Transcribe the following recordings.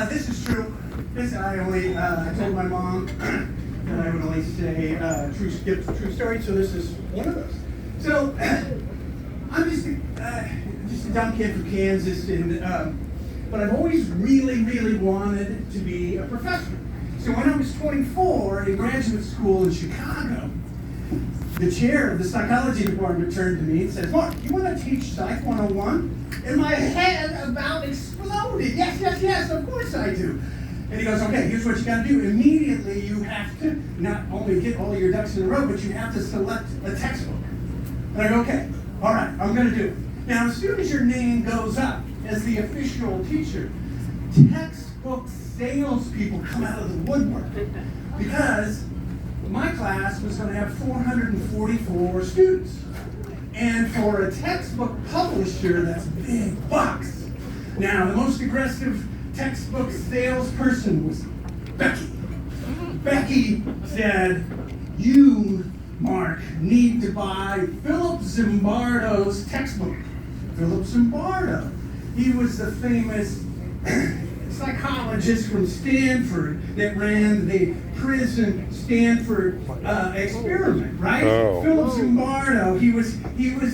this is true. I told my mom that I would only say true story, so this is one of those. So, I'm just a dumb kid from Kansas, but I've always really wanted to be a professor. So when I was 24 in graduate school in Chicago, the chair of the psychology department turned to me and said, "Mark, you want to teach Psych 101? And my head about exploded. Yes, of course I do. And he goes, "Okay, here's what you got to do. Immediately you have to not only get all your ducks in a row, but you have to select a textbook." And I go, "Okay, all right, I'm going to do it." Now, as soon as your name goes up as the official teacher, textbook salespeople come out of the woodwork because my class was going to have 444 students. And for a textbook publisher, that's big bucks. Now, the most aggressive textbook salesperson was Becky. Becky said, "You, Mark, need to buy Philip Zimbardo's textbook." Philip Zimbardo. He was the famous psychologist from Stanford that ran the prison Stanford experiment, right? Oh. Philip Zimbardo, he was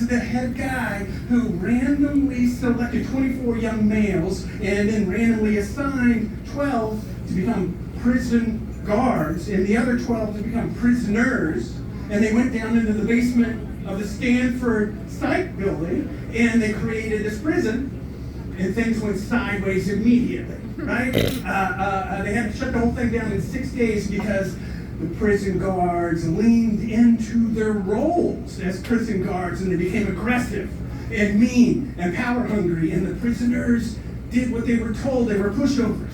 the head guy who randomly selected 24 young males and then randomly assigned 12 to become prison guards and the other 12 to become prisoners. And they went down into the basement of the Stanford Psych building and they created this prison. And things went sideways immediately, right? They had to shut the whole thing down in 6 days because the prison guards leaned into their roles as prison guards and they became aggressive and mean and power hungry, and the prisoners did what they were told. They were pushovers.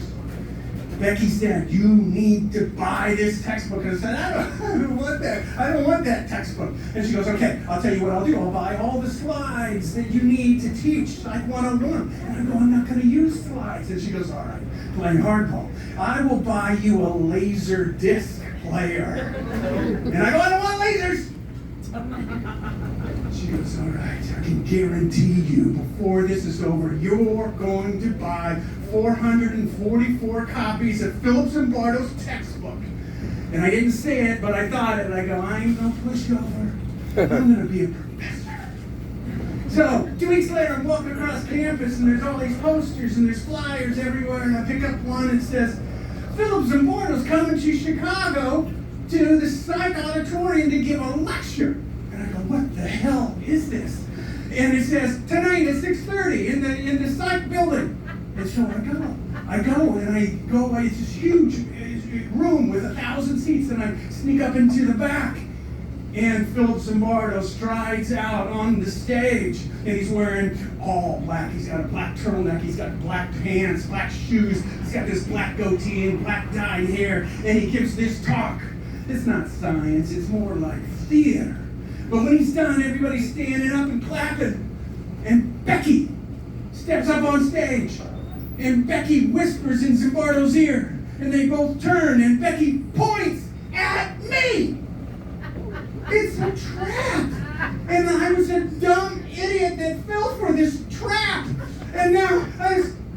Becky said, "You need to buy this textbook." And I said, I don't want that. I don't want that textbook. And she goes, "Okay, I'll tell you what I'll do. I'll buy all the slides that you need to teach Psych 101. And I go, "I'm not going to use slides." And she goes, "All right, playing hardball. I will buy you a laser disc player." And I go, "I don't want lasers." She goes, "All right, I can guarantee you before this is over, you're going to buy 444 copies of Philip Zimbardo's textbook." And I didn't say it, but I thought it. And I go, "I ain't no pushover. I'm going to be a professor." So 2 weeks later, I'm walking across campus, and there's all these posters, and there's flyers everywhere, and I pick up one, and it says, "Philip Zimbardo's coming to Chicago to the Psych Auditorium to give a lecture." And I go, "What the hell is this?" And it says, "Tonight at 6:30 in the Psych building." And so I go, it's this huge room with 1,000 seats, and I sneak up into the back. And Philip Zimbardo strides out on the stage, and he's wearing all black. He's got a black turtleneck, he's got black pants, black shoes, he's got this black goatee and black dyed hair, and he gives this talk. It's not science, it's more like theater. But when he's done, everybody's standing up and clapping. And Becky steps up on stage. And Becky whispers in Zimbardo's ear. And they both turn, and Becky points at me. It's a trap. And I was a dumb idiot that fell for this trap. And now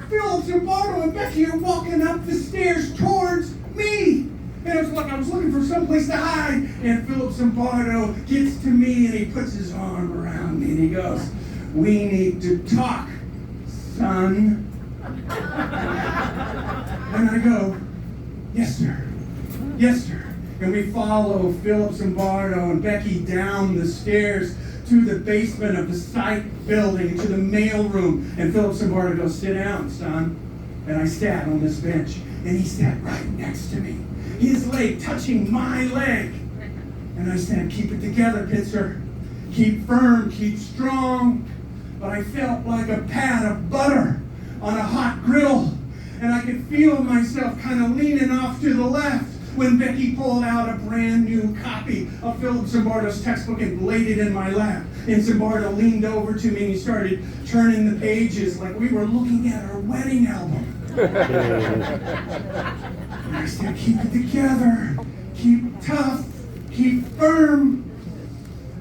Philip Zimbardo and Becky are walking up the stairs towards me. And it was like I was looking for someplace to hide. And Philip Zimbardo gets to me and he puts his arm around me and he goes, "We need to talk, son." And I go, "Yes, sir. Yes, sir." And we follow Philip Zimbardo and Becky down the stairs to the basement of the Psych building, to the mail room. And Philip Zimbardo goes, "Sit down, son." And I sat on this bench, and he sat right next to me, his leg touching my leg. And I said, "Keep it together, Pitzer. Keep firm, keep strong." But I felt like a pat of butter on a hot griddle. And I could feel myself kind of leaning off to the left when Becky pulled out a brand new copy of Philip Zimbardo's textbook and laid it in my lap. And Zimbardo leaned over to me and he started turning the pages like we were looking at our wedding album. And I said, "Keep it together, keep tough, keep firm."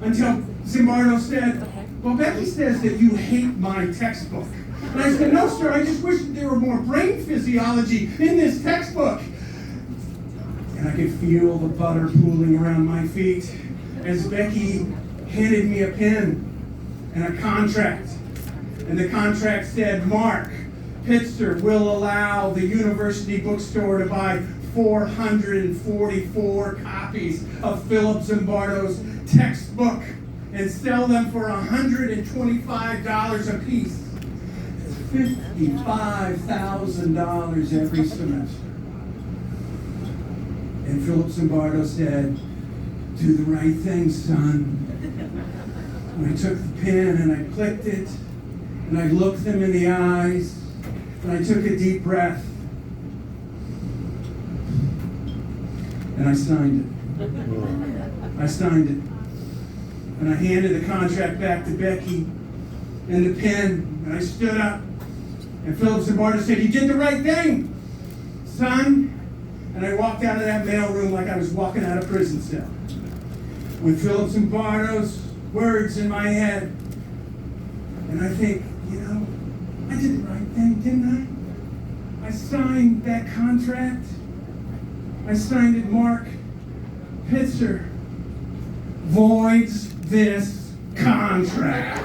Until Zimbardo said, "Well, Becky says that you hate my textbook. And I said, no, sir, I just wish that there were more brain physiology in this textbook. And I could feel the butter pooling around my feet as Becky handed me a pen and a contract. And the contract said, Mark Pitzer will allow the university bookstore to buy 444 copies of Philip Zimbardo's textbook and sell them for $125 a piece. It's $55,000 every semester. And Philip Zimbardo said, do the right thing, son. And I took the pen and I clicked it, and I looked them in the eyes, and I took a deep breath, and I signed it. I signed it. And I handed the contract back to Becky and the pen, and I stood up, and Philip Zimbardo said, you did the right thing, son. And I walked out of that mailroom like I was walking out of prison cell, with Philip Zimbardo's words in my head. And I think, I did the right thing, didn't I? I signed that contract. I signed it, Mark Pitzer voids this contract.